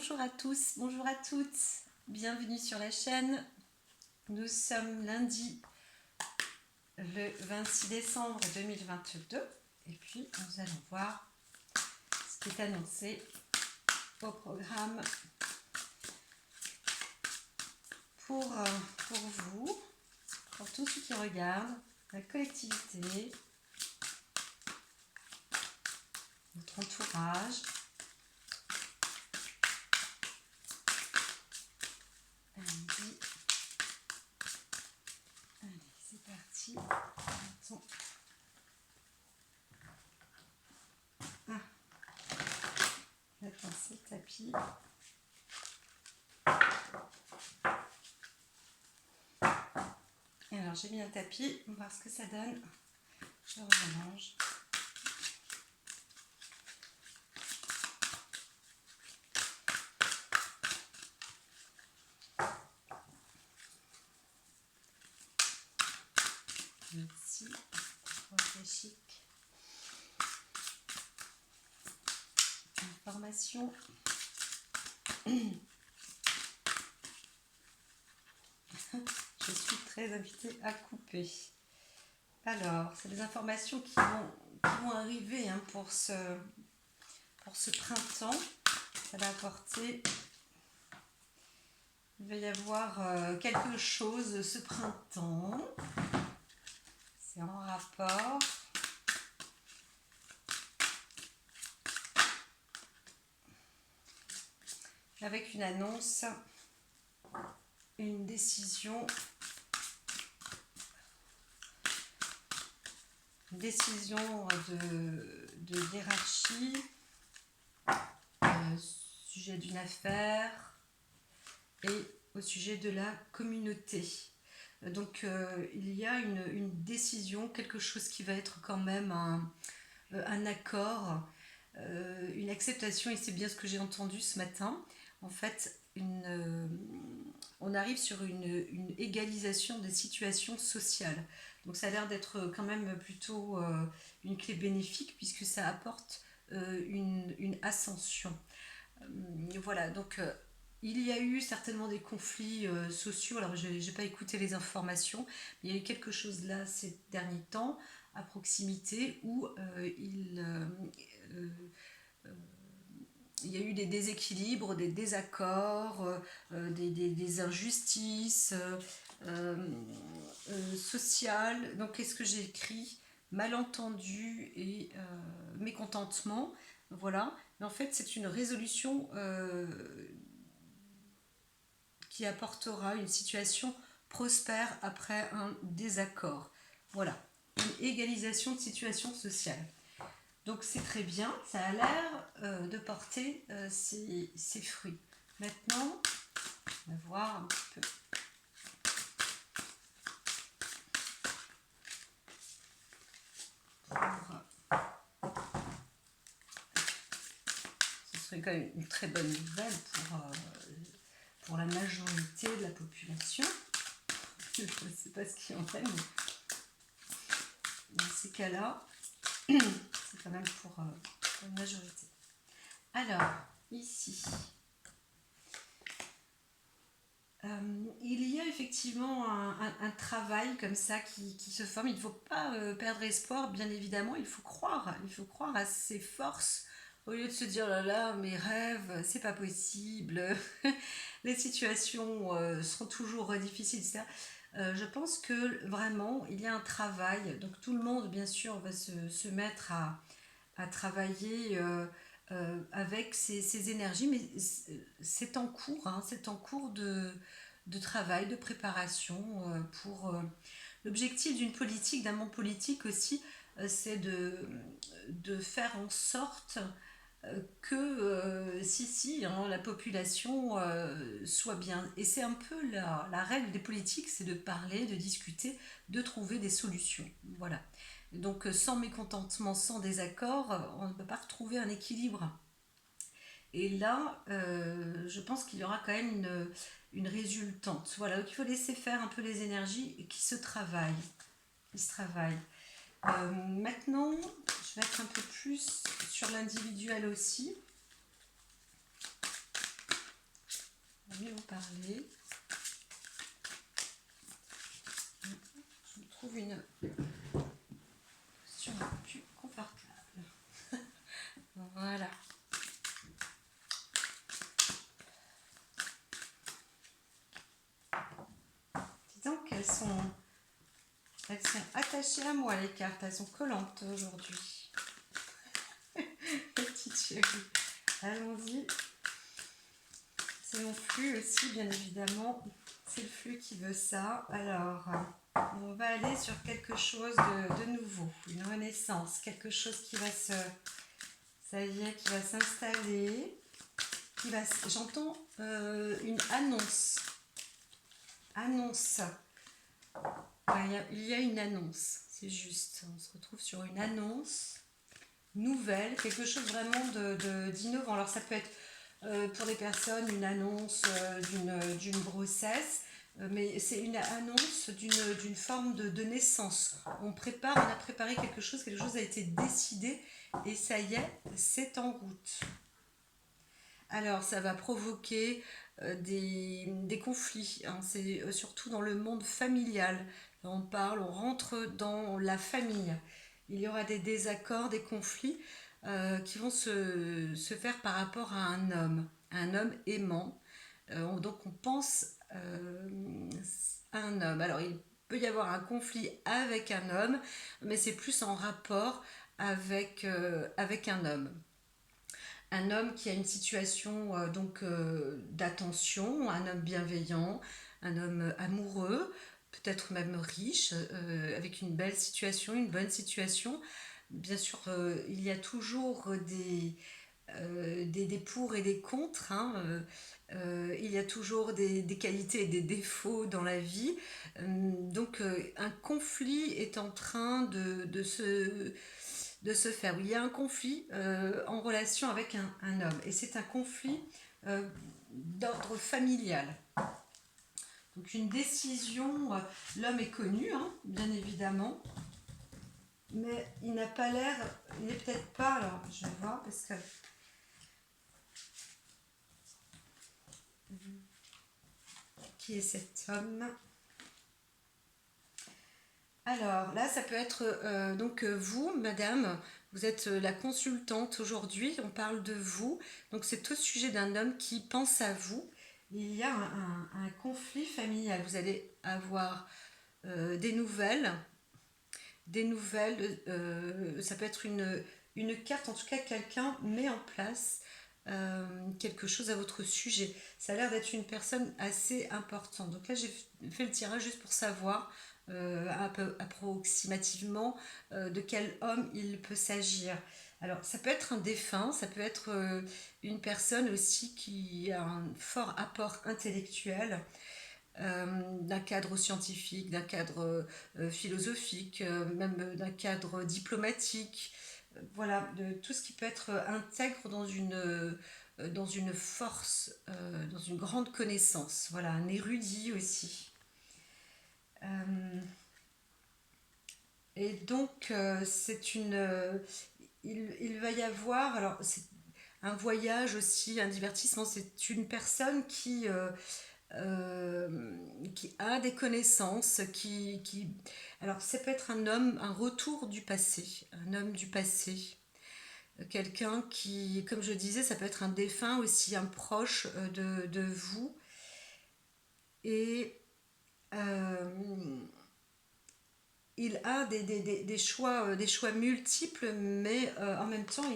Bonjour à tous, bonjour à toutes, bienvenue sur la chaîne. Nous sommes lundi le 26 décembre 2022 et puis nous allons voir ce qui est annoncé au programme pour vous, pour tous ceux qui regardent, la collectivité, votre entourage. Lundi. Allez, c'est parti. Attends. Maintenant, c'est le tapis. Et alors, j'ai mis un tapis. On va voir ce que ça donne. Je remélange. Merci. Projet chic. Information. Je suis très invitée à couper. Alors, c'est des informations qui vont arriver pour ce printemps. Ça va apporter... Il va y avoir quelque chose ce printemps. C'est en rapport. Avec une annonce, une décision. Une décision de hiérarchie, sujet d'une affaire et au sujet de la communauté. Donc il y a une décision, quelque chose qui va être quand même un accord, une acceptation, et c'est bien ce que j'ai entendu ce matin. En fait, on arrive sur une égalisation des situations sociales. Donc ça a l'air d'être quand même plutôt une clé bénéfique puisque ça apporte une ascension. Voilà, donc il y a eu certainement des conflits sociaux. Alors je n'ai pas écouté les informations, mais il y a eu quelque chose là ces derniers temps à proximité où il y a eu des déséquilibres, des désaccords, des injustices sociales. Donc qu'est-ce que j'ai écrit? Malentendu et mécontentement. Voilà. Mais en fait, c'est une résolution qui apportera une situation prospère après un désaccord. Voilà. Une égalisation de situation sociale. Donc c'est très bien, ça a l'air de porter ses fruits. Maintenant, on va voir un petit peu. Ce serait quand même une très bonne nouvelle pour la majorité de la population. Je ne sais pas ce qu'il y en a, mais dans ces cas-là, c'est quand même pour la majorité. Alors, ici, il y a effectivement un travail comme ça qui se forme. Il ne faut pas perdre espoir, bien évidemment. Il faut croire à ses forces au lieu de se dire là là, mes rêves, c'est pas possible. Les situations seront toujours difficiles, etc. Je pense que vraiment il y a un travail. Donc tout le monde, bien sûr, va se mettre à travailler avec ses énergies, mais c'est en cours, hein, c'est en cours de travail, de préparation pour l'objectif d'une politique, d'un monde politique aussi, c'est de faire en sorte que si hein, la population soit bien. Et c'est un peu la règle des politiques, c'est de parler, de discuter, de trouver des solutions. Voilà. Donc sans mécontentement, sans désaccord, on ne peut pas retrouver un équilibre. Et là, je pense qu'il y aura quand même une résultante. Voilà, donc il faut laisser faire un peu les énergies qui se travaillent. Maintenant, je vais être un peu plus sur l'individuel aussi. Je vais vous parler. Je vous trouve une posture un peu plus confortable. Voilà. Disons qu'elles sont attachées à moi, les cartes. Elles sont collantes aujourd'hui. Petite chérie. Allons-y. C'est mon flux aussi, bien évidemment. C'est le flux qui veut ça. Alors, on va aller sur quelque chose de nouveau. Une renaissance. Quelque chose qui va ça y est, qui va s'installer. J'entends une annonce. Annonce. Ouais, il y a une annonce. C'est juste. On se retrouve sur une annonce nouvelle. Quelque chose vraiment d'innovant. Alors, ça peut être pour des personnes une annonce d'une grossesse, mais c'est une annonce d'une forme de naissance. On a préparé quelque chose a été décidé et ça y est, c'est en route. Alors ça va provoquer des conflits, hein. C'est surtout dans le monde familial. Là, on rentre dans la famille. Il y aura des désaccords, des conflits qui vont se faire par rapport à un homme aimant. Donc on pense à un homme. Alors il peut y avoir un conflit avec un homme, mais c'est plus en rapport avec un homme qui a une situation d'attention, un homme bienveillant, un homme amoureux, peut-être même riche, avec une belle situation, une bonne situation. Bien sûr, il y a toujours des pour et des contre, hein. Il y a toujours des qualités et des défauts dans la vie. Un conflit est en train de se faire. Il y a un conflit en relation avec un homme. Et c'est un conflit d'ordre familial. Donc une décision, l'homme est connu, hein, bien évidemment. Mais il n'a pas l'air, il n'est peut-être pas, alors je vais voir parce que... Qui est cet homme? Alors là, ça peut être vous, madame, vous êtes la consultante aujourd'hui, on parle de vous. Donc c'est au sujet d'un homme qui pense à vous. Il y a un conflit familial. Vous allez avoir des nouvelles. Ça peut être une carte, en tout cas quelqu'un met en place quelque chose à votre sujet. Ça a l'air d'être une personne assez importante. Donc là, j'ai fait le tirage juste pour savoir un peu approximativement de quel homme il peut s'agir. Alors, ça peut être un défunt, ça peut être une personne aussi qui a un fort apport intellectuel, d'un cadre scientifique, d'un cadre philosophique, même d'un cadre diplomatique. Voilà, de tout ce qui peut être intègre dans une force, dans une grande connaissance. Voilà, un érudit aussi. Et donc, il va y avoir, alors c'est un voyage aussi, un divertissement. C'est une personne qui a des connaissances, alors ça peut être un homme, un retour du passé, un homme du passé, quelqu'un qui, comme je disais, ça peut être un défunt aussi, un proche de vous, et euh, il a des choix multiples, mais en même temps,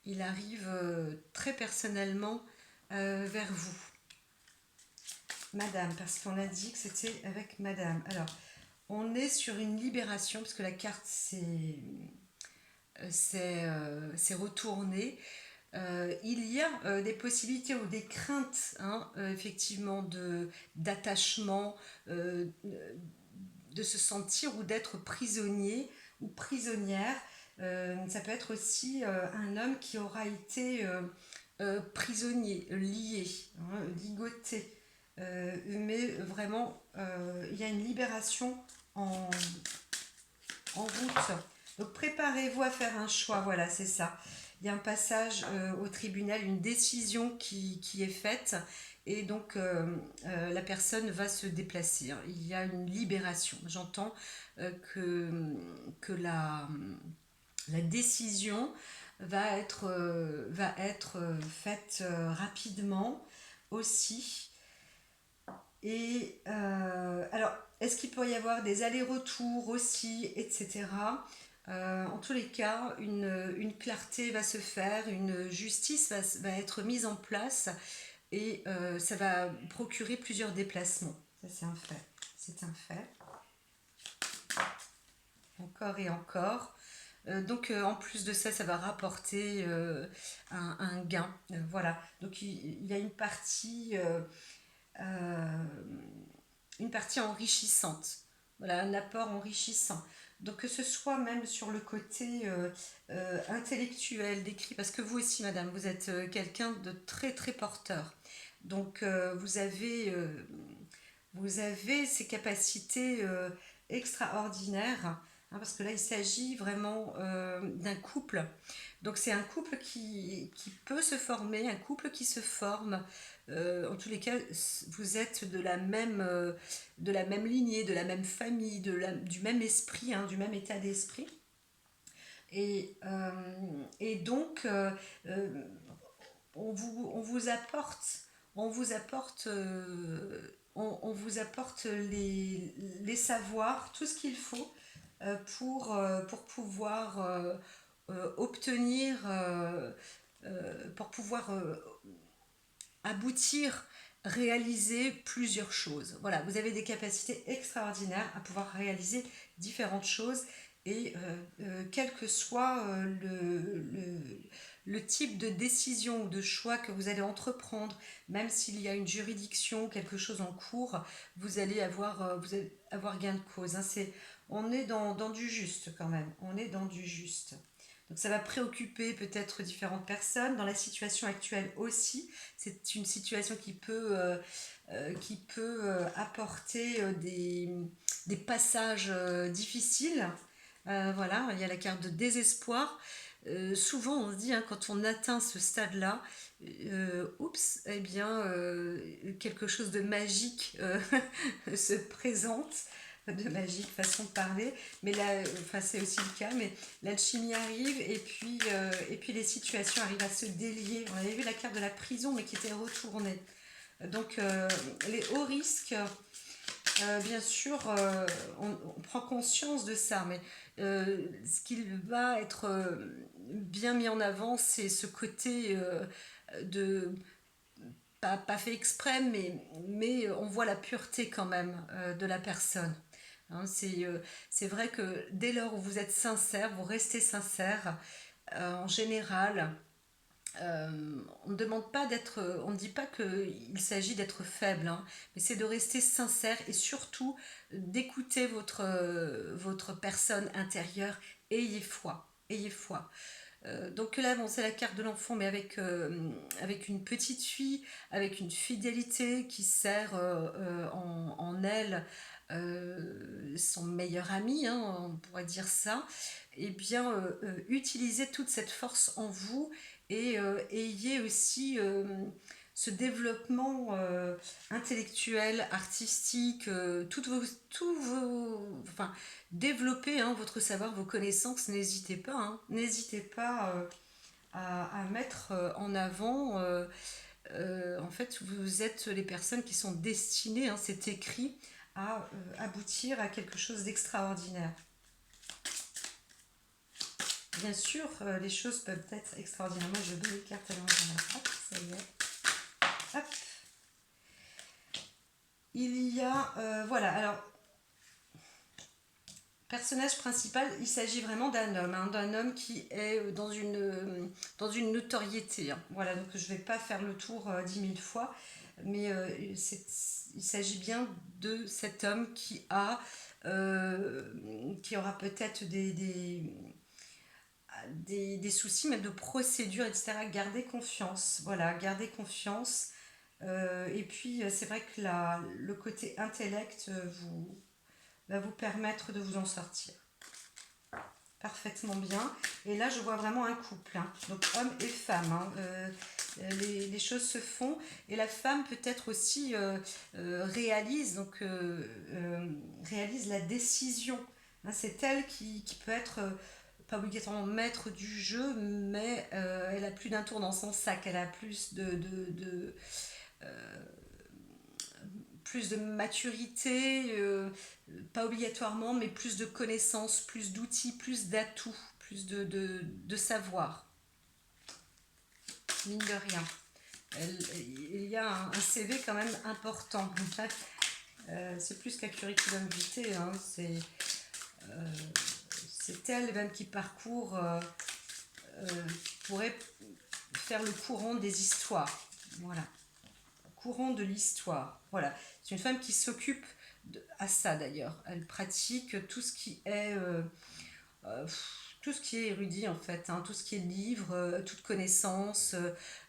il arrive très personnellement vers vous. Madame, parce qu'on a dit que c'était avec madame. Alors, on est sur une libération, parce que la carte s'est retournée. Il y a des possibilités ou des craintes, hein, effectivement, d'attachement, de se sentir ou d'être prisonnier ou prisonnière. Ça peut être aussi un homme qui aura été prisonnier, lié, hein, ligoté. Mais vraiment, il y a une libération en route. Donc préparez-vous à faire un choix, voilà, c'est ça. il y a un passage au tribunal, une décision qui est faite, et donc la personne va se déplacer, hein. Il y a une libération. J'entends que la décision va être faite rapidement aussi. Et alors, est-ce qu'il peut y avoir des allers-retours aussi, etc. En tous les cas, une clarté va se faire, une justice va être mise en place, et ça va procurer plusieurs déplacements. Ça, c'est un fait. C'est un fait. Encore et encore. Donc en plus de ça, ça va rapporter un gain. Voilà. Donc il y a euh, une partie enrichissante. Voilà, un apport enrichissant. Donc que ce soit même sur le côté intellectuel, d'écrit, parce que vous aussi, madame, vous êtes quelqu'un de très très porteur. Donc vous avez ces capacités extraordinaires, hein, parce que là, il s'agit vraiment d'un couple. Donc c'est un couple qui peut se former, un couple qui se forme. En tous les cas, vous êtes de la même lignée, de la même famille, du même esprit, hein, du même état d'esprit. Et, euh, et donc, euh, on vous apporte, on vous apporte, on vous apporte les savoirs, tout ce qu'il faut pour pouvoir obtenir, pour pouvoir aboutir, réaliser plusieurs choses. Voilà, vous avez des capacités extraordinaires à pouvoir réaliser différentes choses, et quel que soit le type de décision ou de choix que vous allez entreprendre, même s'il y a une juridiction, quelque chose en cours, vous allez avoir gain de cause, hein. On est dans du juste quand même, on est dans du juste. Donc ça va préoccuper peut-être différentes personnes. Dans la situation actuelle aussi, c'est une situation qui peut apporter des passages difficiles. Voilà, il y a la carte de désespoir. Souvent, on se dit, hein, quand on atteint ce stade-là, oups, eh bien, quelque chose de magique se présente, de magique façon de parler, mais là, enfin, c'est aussi le cas, mais l'alchimie arrive, et puis les situations arrivent à se délier. On avait vu la carte de la prison, mais qui était retournée. Donc, les hauts risques, bien sûr, on prend conscience de ça, mais ce qui va être bien mis en avant, c'est ce côté de pas fait exprès, mais on voit la pureté quand même de la personne. Hein, c'est vrai que dès lors où vous êtes sincère, vous restez sincère, en général, on ne demande pas d'être, on ne dit pas qu'il s'agit d'être faible, hein, mais c'est de rester sincère, et surtout d'écouter votre personne intérieure. Ayez foi, ayez foi. Donc là, bon, c'est la carte de l'enfant, mais avec une petite fille, avec une fidélité qui sert en elle son meilleur ami, hein, on pourrait dire ça. Et bien, utilisez toute cette force en vous, et ayez aussi ce développement intellectuel, artistique, enfin, développez, hein, votre savoir, vos connaissances, n'hésitez pas, hein, n'hésitez pas à mettre en avant. En fait, vous êtes les personnes qui sont destinées, hein, c'est écrit, à aboutir à quelque chose d'extraordinaire. Bien sûr, les choses peuvent être extraordinaires. Moi, je veux les cartes à l'envers. Hop, ça y est. Hop. Il y a, voilà, alors, personnage principal, il s'agit vraiment d'un homme, hein, d'un homme qui est dans une notoriété, hein. Voilà, donc je ne vais pas faire le tour 10 000 fois, mais il s'agit bien de cet homme qui aura peut-être des soucis, même de procédure, etc. Gardez confiance, voilà, gardez confiance. Et puis, c'est vrai que le côté intellect va vous permettre de vous en sortir. parfaitement bien. Et là, je vois vraiment un couple, hein. Donc homme et femme, hein. Les choses se font. Et la femme peut-être aussi réalise la décision. Hein, c'est elle qui peut être pas obligatoirement maître du jeu, mais elle a plus d'un tour dans son sac. Elle a plus de maturité, pas obligatoirement, mais plus de connaissances, plus d'outils, plus d'atouts, plus de savoir, mine de rien. Il y a un CV quand même important. C'est plus qu'un curriculum vitae, hein, c'est elle même qui parcourt, pourrait faire le courant des histoires. Voilà, courant de l'histoire. Voilà, c'est une femme qui s'occupe à ça d'ailleurs. Elle pratique tout ce qui est euh, tout ce qui est érudit en fait, hein, tout ce qui est livre, toute connaissance,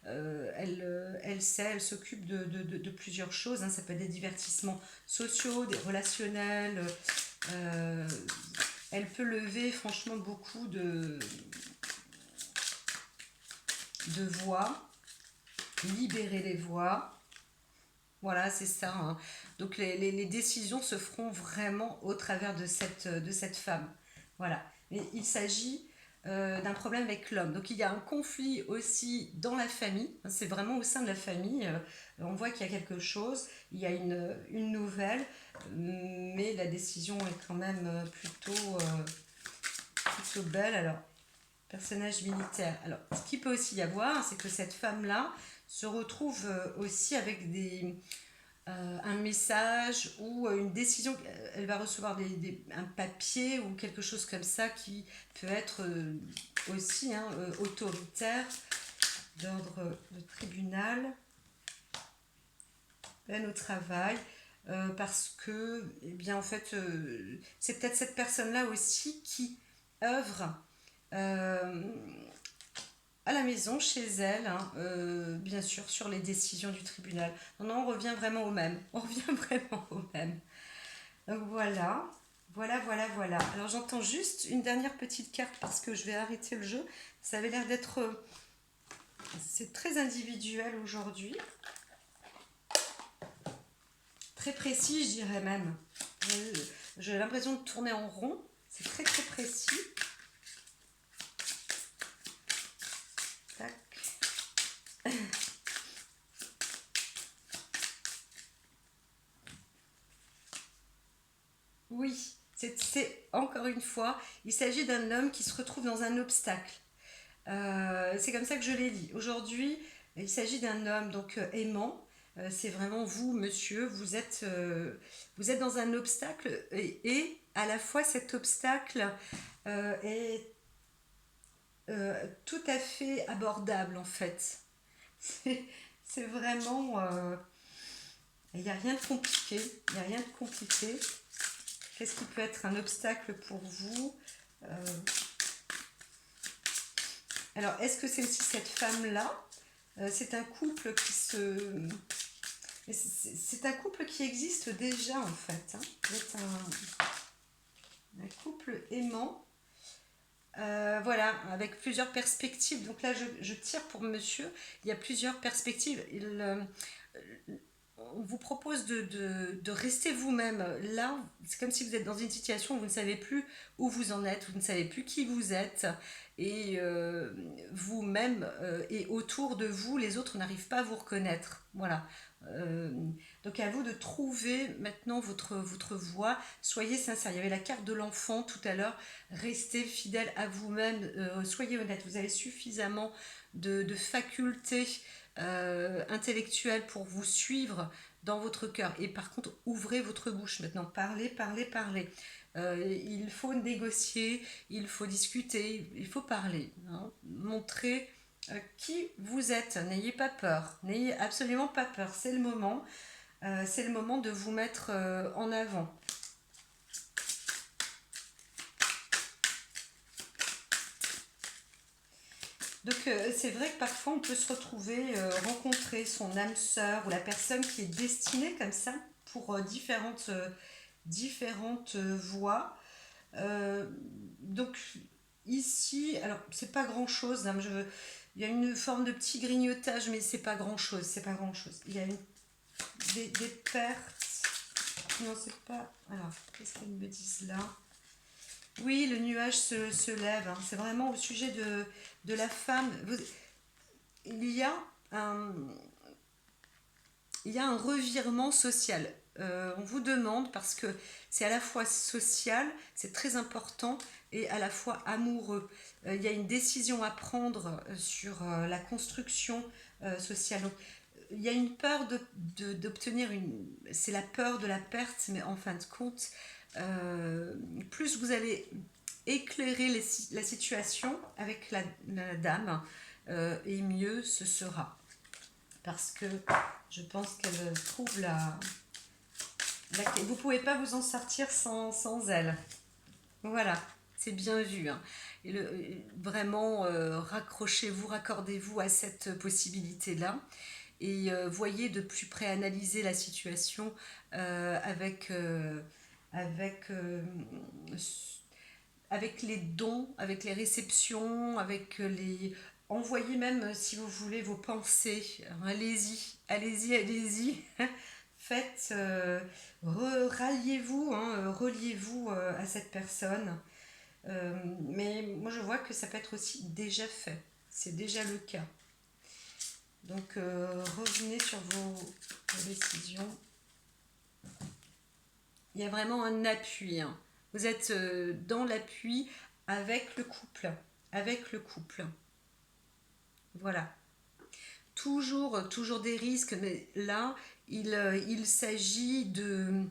elle sait, elle s'occupe de plusieurs choses, hein, ça peut être des divertissements sociaux, des relationnels, euh, elle peut lever franchement beaucoup de voix, libérer les voix. Voilà, c'est ça, hein. Donc les décisions se feront vraiment au travers de cette femme. Voilà. Mais il s'agit d'un problème avec l'homme. Donc il y a un conflit aussi dans la famille. C'est vraiment au sein de la famille. On voit qu'il y a quelque chose. Il y a une nouvelle. Mais la décision est quand même plutôt belle. Alors, personnage militaire. Alors, ce qu'il peut aussi y avoir, c'est que cette femme-là se retrouve aussi avec un message ou une décision, elle va recevoir un papier ou quelque chose comme ça qui peut être aussi, hein, autoritaire, d'ordre de tribunal, peine au travail, parce que, eh bien, en fait, c'est peut-être cette personne-là aussi qui œuvre euh, à la maison, chez elle, hein, bien sûr, sur les décisions du tribunal. Non, non, on revient vraiment au même. On revient vraiment au même. Donc voilà, voilà. Alors j'entends juste une dernière petite carte parce que je vais arrêter le jeu. Ça avait l'air d'être... c'est très individuel aujourd'hui. Très précis, je dirais même. J'ai l'impression de tourner en rond. C'est très très précis. Tac. Oui, c'est encore une fois, il s'agit d'un homme qui se retrouve dans un obstacle. C'est comme ça que je l'ai dit. Aujourd'hui, il s'agit d'un homme donc aimant. C'est vraiment vous, monsieur, vous êtes dans un obstacle et à la fois cet obstacle est tout à fait abordable en fait. C'est c'est vraiment... il n'y a rien de compliqué. Il n'y a rien de compliqué. Qu'est-ce qui peut être un obstacle pour vous? Euh, Alors, est-ce que c'est aussi cette femme-là? C'est un couple qui se... C'est un couple qui existe déjà en fait, hein. C'est un couple aimant. Voilà, avec plusieurs perspectives. Donc là, je tire pour monsieur. Il y a plusieurs perspectives. On vous propose de rester vous-même. Là, c'est comme si vous êtes dans une situation où vous ne savez plus où vous en êtes, vous ne savez plus qui vous êtes, et vous-même et autour de vous, les autres n'arrivent pas à vous reconnaître. Voilà. Euh, donc à vous de trouver maintenant votre voie. Soyez sincère. Il y avait la carte de l'enfant tout à l'heure. Restez fidèle à vous-même. Soyez honnête. Vous avez suffisamment de facultés intellectuelle pour vous suivre dans votre cœur. Et par contre, ouvrez votre bouche maintenant. Parlez. Il faut négocier, il faut discuter, il faut parler, hein. Montrer qui vous êtes. N'ayez pas peur. N'ayez absolument pas peur. C'est le moment. C'est le moment de vous mettre en avant. Donc c'est vrai que parfois on peut se retrouver, rencontrer son âme sœur ou la personne qui est destinée comme ça pour différentes voies. Donc Ici, alors c'est pas grand-chose, hein, il y a une forme de petit grignotage, mais c'est pas grand-chose, c'est pas grand-chose. Il y a des pertes. Non, c'est pas. Alors, qu'est-ce qu'ils me disent là? Oui, le nuage se lève, hein. C'est vraiment au sujet de la femme. Il y a un, il y a un revirement social. On vous demande, parce que c'est à la fois social, c'est très important, et à la fois amoureux. Il y a une décision à prendre sur la construction sociale. Donc, il y a une peur d'obtenir une... C'est la peur de la perte, mais en fin de compte, plus vous allez éclairer la situation avec la dame, et mieux ce sera. Parce que je pense qu'elle trouve vous ne pouvez pas vous en sortir sans elle. Voilà, c'est bien vu, hein. Et vraiment, raccrochez-vous, raccordez-vous à cette possibilité-là. Et voyez de plus près, analyser la situation avec, avec les dons, avec les réceptions, avec les... Envoyez même, si vous voulez, vos pensées. Allez-y, allez-y, allez-y. Faites, ralliez-vous, hein, reliez-vous à cette personne. Mais moi, je vois que ça peut être aussi déjà fait. C'est déjà le cas. Donc, revenez sur vos décisions. Il y a vraiment un appui, hein. Vous êtes dans l'appui avec le couple. Avec le couple. Voilà. Toujours des risques, mais là, il s'agit de...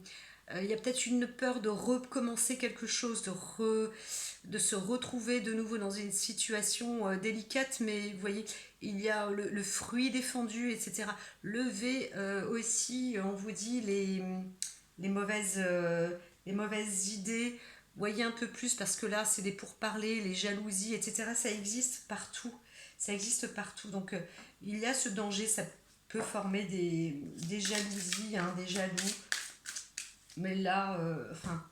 il y a peut-être une peur de recommencer quelque chose, de se retrouver de nouveau dans une situation délicate, mais vous voyez, il y a le fruit défendu, etc. Levez aussi, on vous dit, les les mauvaises idées. Voyez un peu plus, parce que là, c'est des pourparlers, les jalousies, etc. Ça existe partout. Ça existe partout. Donc, il y a ce danger, ça peut former des jalousies, hein, des jaloux. Mais là, enfin,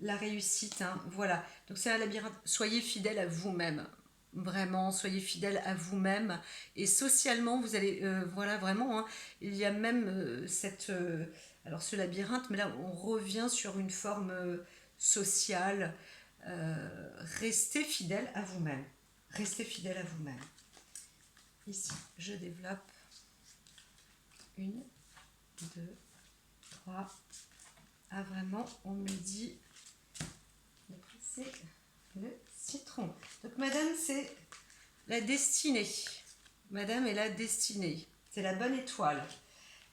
la réussite, hein, voilà. Donc c'est un labyrinthe. Soyez fidèle à vous-même. Vraiment, soyez fidèle à vous-même. Et socialement, vous allez, voilà, vraiment, hein, il y a même alors ce labyrinthe, mais là, on revient sur une forme sociale. Restez fidèle à vous-même. Restez fidèle à vous-même. Ici, je développe. Une, deux, trois. Ah, vraiment, on me dit c'est le citron. Donc, madame, c'est la destinée. Madame est la destinée. C'est la bonne étoile.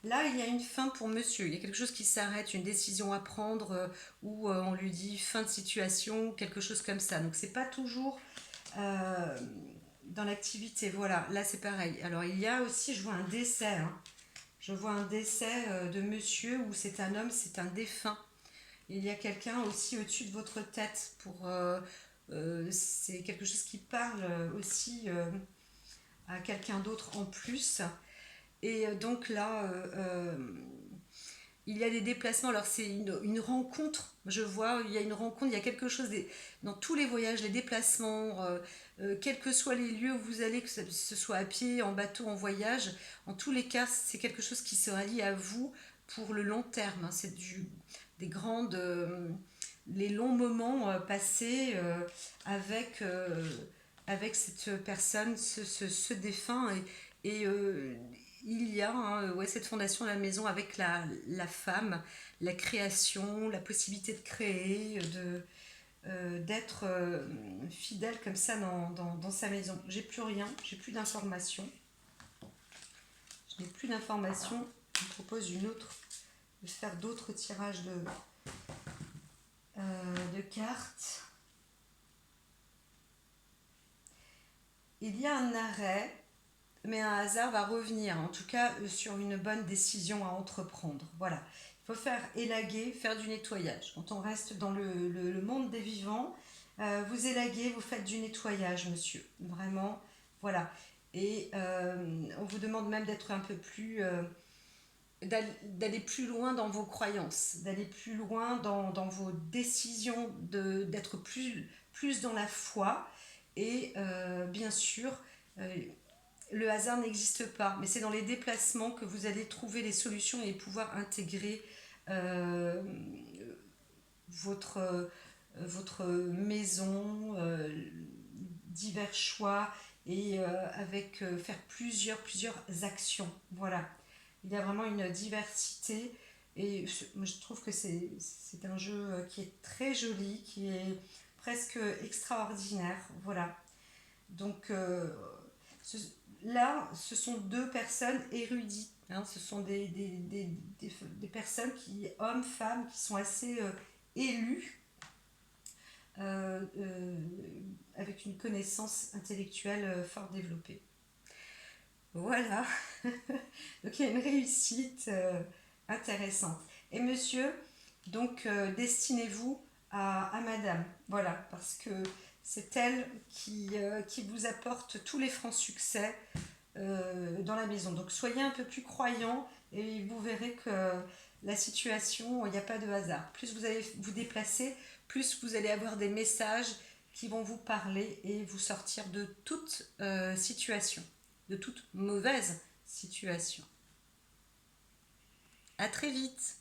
Là, il y a une fin pour monsieur. Il y a quelque chose qui s'arrête, une décision à prendre, où on lui dit fin de situation, quelque chose comme ça. Donc, c'est pas toujours euh, dans l'activité. Voilà, là, c'est pareil. Alors, il y a aussi, je vois un décès, hein. Je vois un décès de monsieur, où c'est un homme, c'est un défunt. Il y a quelqu'un aussi au-dessus de votre tête c'est quelque chose qui parle aussi à quelqu'un d'autre en plus. Et donc là, il y a des déplacements. Alors c'est une rencontre. Je vois, il y a une rencontre, il y a quelque chose dans tous les voyages, les déplacements, quels que soient les lieux où vous allez, que ce soit à pied, en bateau, en voyage. En tous les cas, c'est quelque chose qui se rallie à vous pour le long terme, hein. C'est des grandes, les longs moments passés avec cette personne, ce défunt. Et il y a, hein, ouais, cette fondation à la maison avec la femme, la création, la possibilité de créer, d'être fidèle comme ça dans sa maison. J'ai plus rien, j'ai plus d'informations. Je n'ai plus d'informations. Je me propose de faire d'autres tirages de cartes. Il y a un arrêt, mais un hasard va revenir, en tout cas sur une bonne décision à entreprendre. Voilà, il faut faire élaguer, faire du nettoyage. Quand on reste dans le monde des vivants, vous élaguez, vous faites du nettoyage, monsieur. Vraiment, voilà. Et on vous demande même d'être un peu plus... d'aller plus loin dans vos croyances, d'aller plus loin dans vos décisions, d'être plus dans la foi. Et bien sûr, euh, le hasard n'existe pas, mais c'est dans les déplacements que vous allez trouver les solutions et pouvoir intégrer euh, votre, votre maison, divers choix et avec faire plusieurs actions. Voilà. Il y a vraiment une diversité et moi, je trouve que c'est un jeu qui est très joli, qui est presque extraordinaire. Voilà. Donc ce- là, ce sont deux personnes érudites. Hein. Ce sont des personnes hommes, femmes, qui sont assez élues, euh, euh, avec une connaissance intellectuelle fort développée. Voilà. Donc il y a une réussite intéressante. Et monsieur, donc destinez-vous à madame. Voilà, parce que c'est elle qui vous apporte tous les francs succès dans la maison. Donc soyez un peu plus croyants et vous verrez que la situation, il n'y a pas de hasard. Plus vous allez vous déplacer, plus vous allez avoir des messages qui vont vous parler et vous sortir de toute situation, de toute mauvaise situation. À très vite.